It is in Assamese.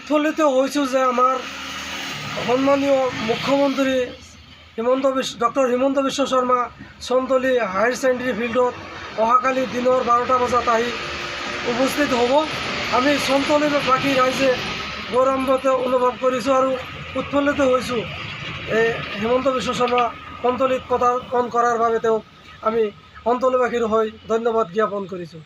উৎফুল্লিত হৈছোঁ যে আমাৰ সন্মানীয় মুখ্যমন্ত্ৰী doctor Himanta Biswa Sarma চন্তলি higher secondary ফিল্ডত অহাকালি দিনৰ 12টা বজাত আহি উপস্থিত হ'ব। আমি চন্তলিবাসী ৰাইজে গৌৰৱান্বিত অনুভৱ কৰিছোঁ আৰু উৎফুল্লিত হৈছোঁ। এই হিমন্ত বিশ্ব শৰ্মা সন্তলিত পদাৰ্পণ কৰাৰ বাবে তেওঁক আমি সন্তলিবাসীৰ হৈ ধন্যবাদ জ্ঞাপন কৰিছোঁ।